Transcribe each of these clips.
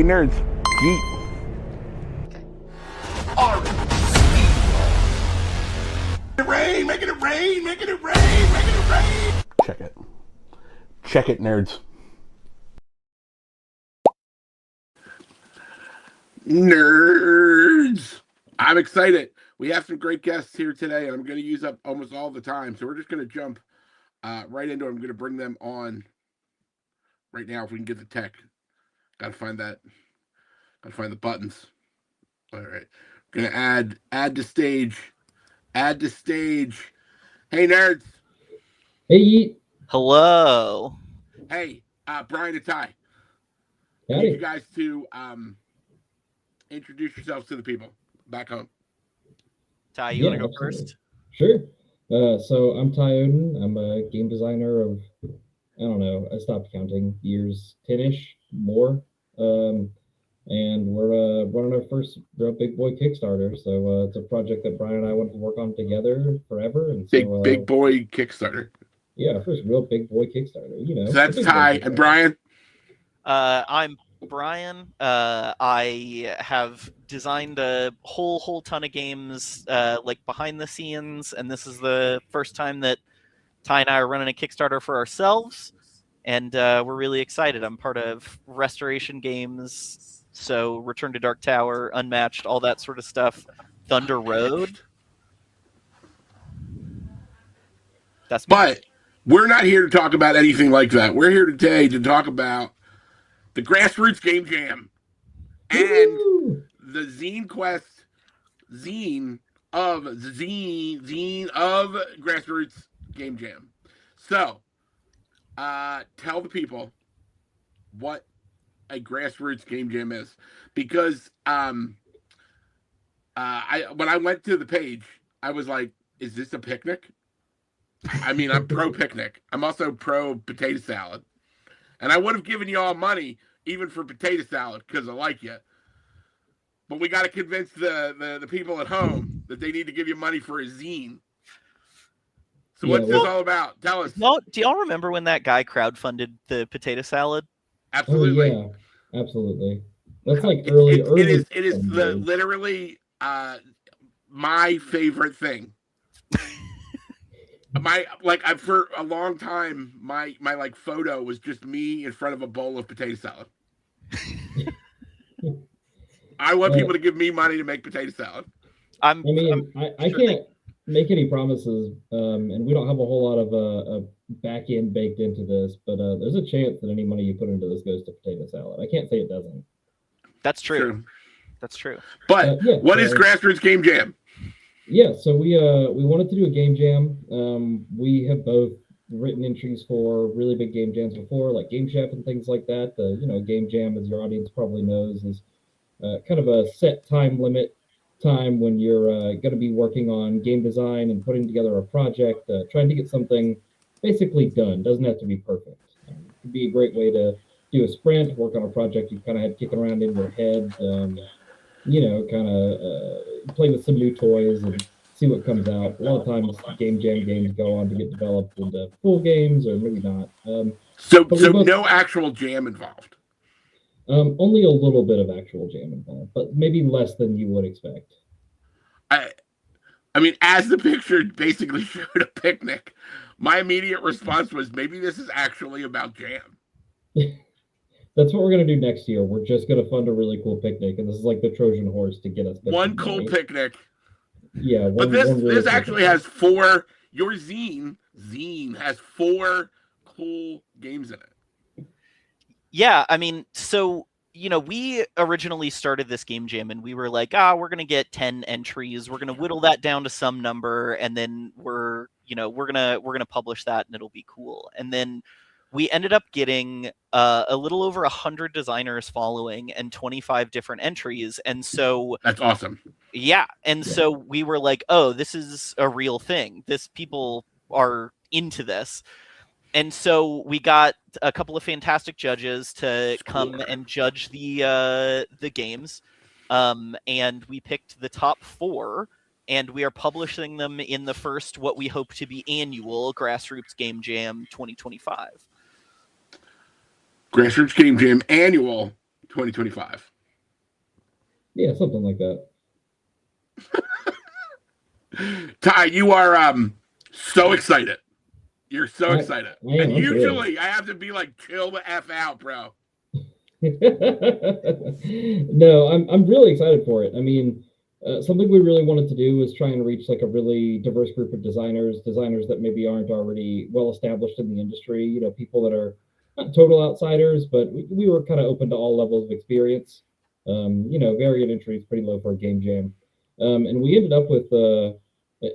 nerds. Yeet. Rain, making it rain, making it rain, making it rain. Check it. Check it, nerds. Nerds. I'm excited. We have some great guests here today, and I'm going to use up almost all the time. So we're just going to jump right into it. I'm going to bring them on right now if we can get the tech. Got to find that. Got to find the buttons. All right. Going to add to stage. Add to stage. Hey, nerds. Hey, Yeet. Hello. Hey, Brian and Ty. I Howdy. need you guys to introduce yourselves to the people back home. Ty, you want to go absolutely. first? Sure. So I'm Ty Oden. I'm a game designer of, I don't know, I stopped counting, years, 10-ish, more. And we're running our first real big boy Kickstarter. So it's a project that Brian and I wanted to work on together forever. And so, Big boy Kickstarter. Yeah, our first real big boy Kickstarter, you know. So that's Ty and Brian. I'm Brian. I have designed a whole ton of games like behind the scenes, and this is the first time that Ty and I are running a Kickstarter for ourselves, and we're really excited. I'm part of Restoration Games, so Return to Dark Tower, Unmatched, all that sort of stuff. Thunder Road. That's me. But we're not here to talk about anything like that. We're here today to talk about the Grassroots Game Jam and Woo! the ZineQuest zine of Grassroots Game Jam. So, tell the people what a Grassroots Game Jam is, because when I went to the page, I was like, "Is this a picnic?" I mean, I'm pro picnic. I'm also pro potato salad. And I would have given you all money even for potato salad because I like you. But we got to convince the people at home that they need to give you money for a zine. So what's this all about? Tell us. No, do y'all remember when that guy crowdfunded the potato salad? Absolutely. Oh, yeah, absolutely. That's like early. It is literally my favorite thing. For a long time, my like photo was just me in front of a bowl of potato salad. I want people to give me money to make potato salad. I can't make any promises, and we don't have a whole lot of a back end baked into this, but there's a chance that any money you put into this goes to potato salad. I can't say it doesn't. That's true. That's true. But what is Grassroots Game Jam? Yeah, so we wanted to do a game jam. We have both written entries for really big game jams before, like Game Chef and things like that. Game jam, as your audience probably knows, is kind of a set time limit time when you're going to be working on game design and putting together a project, trying to get something basically done. Doesn't have to be perfect. It could be a great way to do a sprint, work on a project you kind of had kicking around in your head. Play with some new toys and see what comes out. A lot of times game jam games go on to get developed into full games, or maybe not. So no actual jam involved? Only a little bit of actual jam involved, but maybe less than you would expect. I mean, as the picture basically showed a picnic, my immediate response was, maybe this is actually about jam. That's what we're going to do next year. We're just going to fund a really cool picnic, and this is like the Trojan horse to get us there. One cool picnic. Yeah. But this actually has four, your zine has 4 cool games in it. Yeah, I mean, so, we originally started this game jam and we were like, we're going to get 10 entries. We're going to whittle that down to some number, and then we're going to publish that and it'll be cool. And then we ended up getting a little over 100 designers following and 25 different entries. And so that's awesome. Yeah. And so we were like, oh, this is a real thing. People are into this. And so we got a couple of fantastic judges to come and judge the games. And we picked the top 4, and we are publishing them in the first, what we hope to be annual Grassroots Game Jam 2025. Grassroots Game Jam Annual 2025. Yeah, something like that. Ty, you are so excited. You're so excited. I am, And I'm usually I have to be like, chill the F out, bro. No, I'm really excited for it. I mean, something we really wanted to do was try and reach like a really diverse group of designers that maybe aren't already well established in the industry. You know, people that are not total outsiders, but we were kind of open to all levels of experience. You know, variant entry is pretty low for a game jam, and we ended up with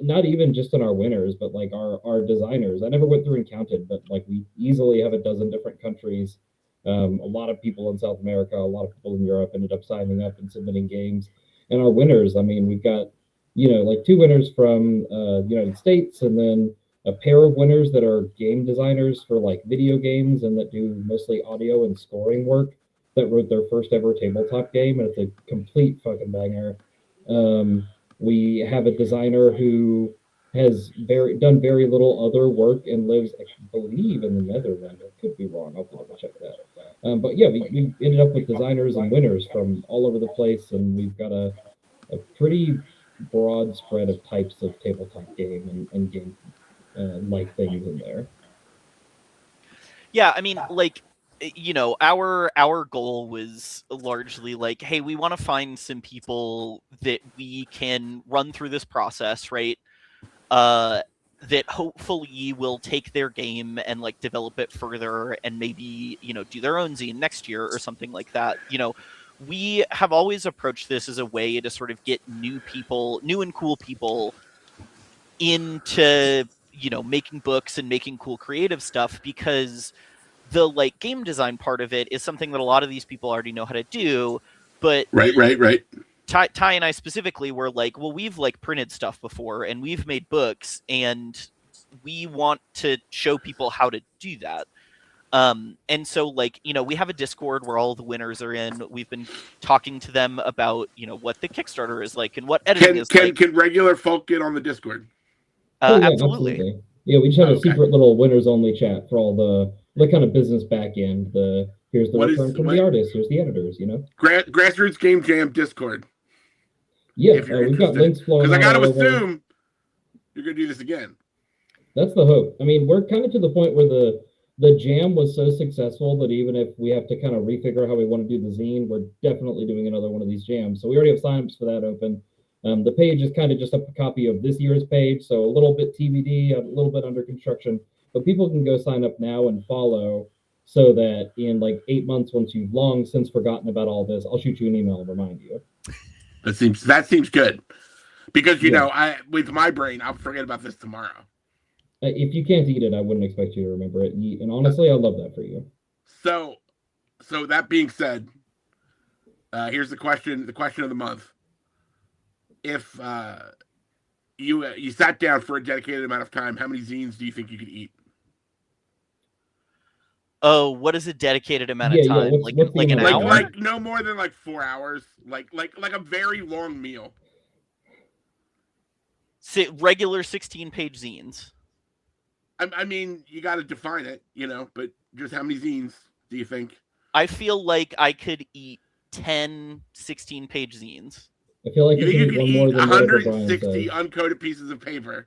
not even just in our winners, but like our designers. I never went through and counted, but like we easily have a dozen different countries. A lot of people in South America, a lot of people in Europe ended up signing up and submitting games. And our winners, I mean, we've got, you know, like 2 winners from the United States, and then a pair of winners that are game designers for like video games and that do mostly audio and scoring work, that wrote their first ever tabletop game, and it's a complete fucking banger. We have a designer who has done very little other work and lives, I believe, in the Netherlands. I could be wrong. I'll double check that. But yeah, we ended up with designers and winners from all over the place, and we've got a pretty broad spread of types of tabletop game and game like things in there. Yeah, I mean, like, you know, our goal was largely like, hey, we want to find some people that we can run through this process, right? That hopefully will take their game and like develop it further and maybe, you know, do their own zine next year or something like that. You know, we have always approached this as a way to sort of get new and cool people into, you know, making books and making cool creative stuff, because the like game design part of it is something that a lot of these people already know how to do. But Right. Ty and I specifically were like, well, we've like printed stuff before and we've made books, and we want to show people how to do that. And so, like, you know, we have a Discord where all the winners are in. We've been talking to them about, you know, what the Kickstarter is like and what editing is like. Can regular folk get on the Discord? Yeah, Absolutely. Yeah, we just have a secret little winners only chat for all the kind of business back end. Here's the return from the artist, here's the editors, you know. Grassroots Game Jam Discord. Yeah, we've got links flowing. Because I got to assume you're going to do this again. That's the hope. I mean, we're kind of to the point where the jam was so successful that even if we have to kind of refigure how we want to do the zine, we're definitely doing another one of these jams. So we already have signups for that open. The page is kind of just a copy of this year's page, so a little bit TBD, a little bit under construction, but people can go sign up now and follow, so that in like 8 months, once you've long since forgotten about all this, I'll shoot you an email and remind you. That seems good, because you know, with my brain, I'll forget about this tomorrow. If you can't eat it, I wouldn't expect you to remember it. And honestly, I love that for you. So that being said, here's the question of the month. If you sat down for a dedicated amount of time, how many zines do you think you could eat? Oh, what is a dedicated amount of time? What's like an hour? Like no more than like 4 hours. Like a very long meal. Regular 16-page zines. I mean, you got to define it, you know, but just how many zines do you think? I feel like I could eat 10 16-page zines. I feel like you think you could eat 160 uncoded pieces of paper.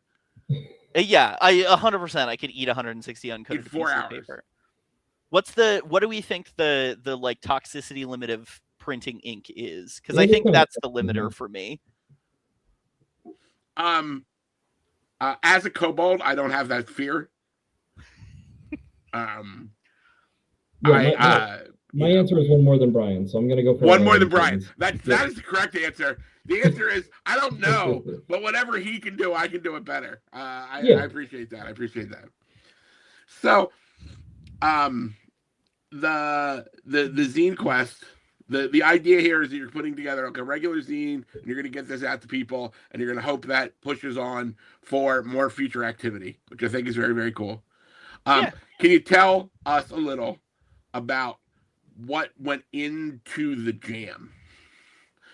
Yeah, 100%. I could eat 160 uncoded pieces of paper. What do we think the like toxicity limit of printing ink is? Because I think that's the limiter for me. As a kobold, I don't have that fear. My answer is one more than Brian, so I'm going to go for one more than Brian. That is the correct answer. The answer is I don't know, but whatever he can do, I can do it better. I appreciate that. So, the ZineQuest. The idea here is that you're putting together like a regular zine, and you're going to get this out to people, and you're going to hope that pushes on for more future activity, which I think is very, very cool. Can you tell us a little about what went into the jam?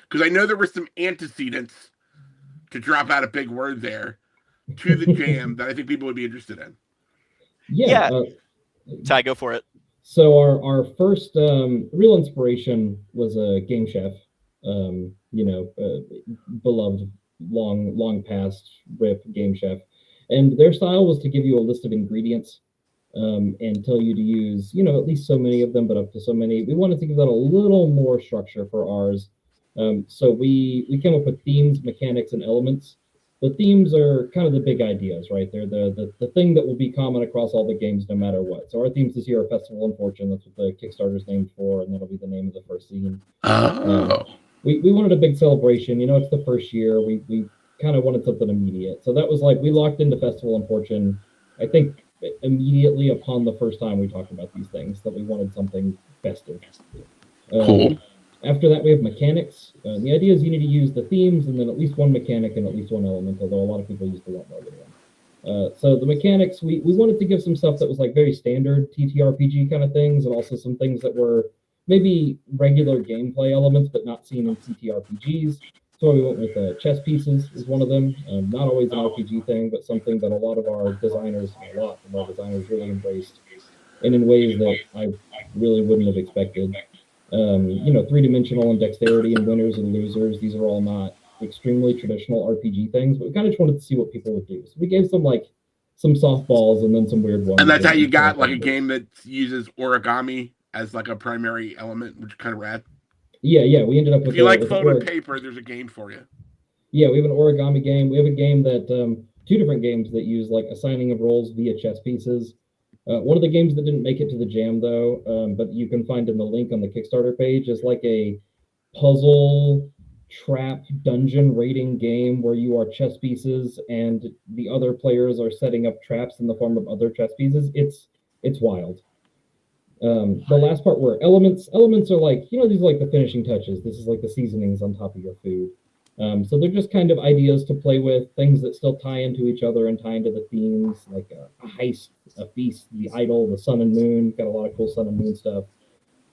Because I know there were some antecedents, to drop out a big word there, to the jam that I think people would be interested in. Yeah. Ty, go for it. So our first real inspiration was a Game Chef, beloved long past rip Game Chef, and their style was to give you a list of ingredients and tell you to use at least so many of them, but up to so many. We wanted to give that a little more structure for ours, so we came up with themes, mechanics, and elements. The themes are kind of the big ideas, right? They're the thing that will be common across all the games no matter what. So our themes this year are Festival and Fortune. That's what the Kickstarter's named for, and that'll be the name of the first scene. We wanted a big celebration. It's the first year. We kind of wanted something immediate. So that was like we locked into Festival and Fortune, I think immediately upon the first time we talked about these things, that we wanted something festive. Cool. After that, we have mechanics. The idea is you need to use the themes and then at least one mechanic and at least one element, although a lot of people use the lot more than one. So the mechanics, we wanted to give some stuff that was like very standard TTRPG kind of things, and also some things that were maybe regular gameplay elements but not seen in TTRPGs. So we went with chess pieces is one of them. Not always an RPG thing, but something that a lot of our designers really embraced, and in ways that I really wouldn't have expected. Three-dimensional and dexterity and winners and losers. These are all not extremely traditional RPG things, but we kind of just wanted to see what people would do. So we gave some softballs and then some weird ones. And that's how you got like a game that uses origami as like a primary element, which is kind of rad. Yeah. We ended up with. If you like folded paper, there's a game for you. Yeah, we have an origami game. We have a game that two different games that use like assigning of roles via chess pieces. One of the games that didn't make it to the jam, though, but you can find in the link on the Kickstarter page, is like a puzzle trap dungeon raiding game where you are chess pieces and the other players are setting up traps in the form of other chess pieces. It's wild. The last part were elements. Elements are like, these are like the finishing touches. This is like the seasonings on top of your food. So they're just kind of ideas to play with, things that still tie into each other and tie into the themes, like a heist, a feast, the idol, the sun and moon. Got a lot of cool sun and moon stuff.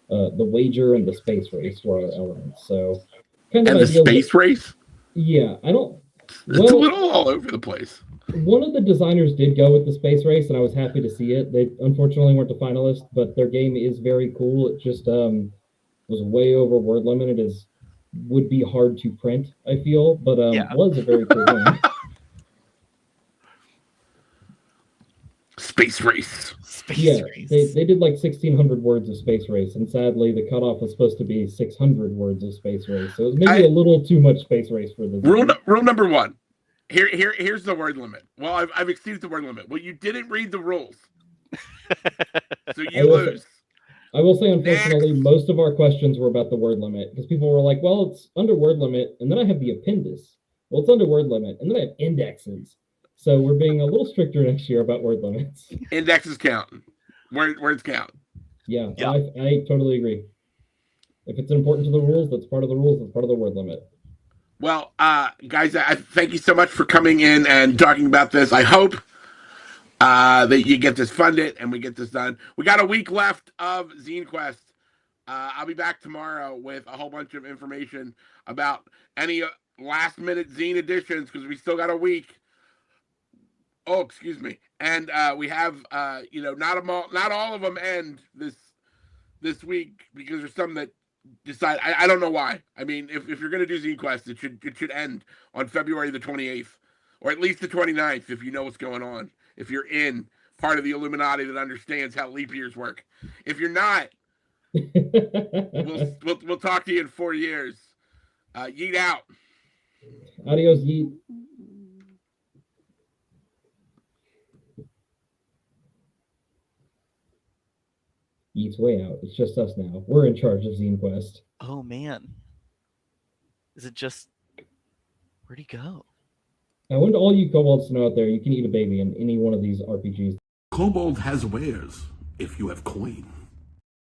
The wager and the space race were our elements. So kind of the space race? Yeah, I don't. It's a little all over the place. One of the designers did go with the space race, and I was happy to see it. They unfortunately weren't the finalists, but their game is very cool. It just was way over word limit. Would be hard to print, I feel, but was a very cool game. Space race. Race. They did like 1,600 words of space race, and sadly the cutoff was supposed to be 600 words of space race, so it was maybe a little too much space race for the rule number one. Here's the word limit. Well, I've exceeded the word limit. Well, you didn't read the rules, so you lose. I will say, unfortunately, most of our questions were about the word limit, because people were like, well, it's under word limit, and then I have the appendix. Well, it's under word limit, and then I have indexes. So we're being a little stricter next year about word limits. Indexes count. Words count. Yeah. I totally agree. If it's important to the rules, that's part of the rules. That's part of the word limit. Well, guys, I thank you so much for coming in and talking about this. I hope that you get this funded and we get this done. We got a week left of ZineQuest. I'll be back tomorrow with a whole bunch of information about any last-minute zine editions, because we still got a week. Oh, excuse me. And we have, not all of them end this week, because there's some that decide. I don't know why. I mean, if you're going to do ZineQuest, it should end on February the 28th, or at least the 29th, if you know what's going on. If you're in part of the Illuminati that understands how leap years work. If you're not, we'll talk to you in 4 years. Yeet out. Adios, Yeet. Yeet's way out. It's just us now. We're in charge of ZineQuest. Oh man. Is it just... Where'd he go? I want all you kobolds to know out there, you can eat a baby in any one of these RPGs. Kobold has wares if you have coin.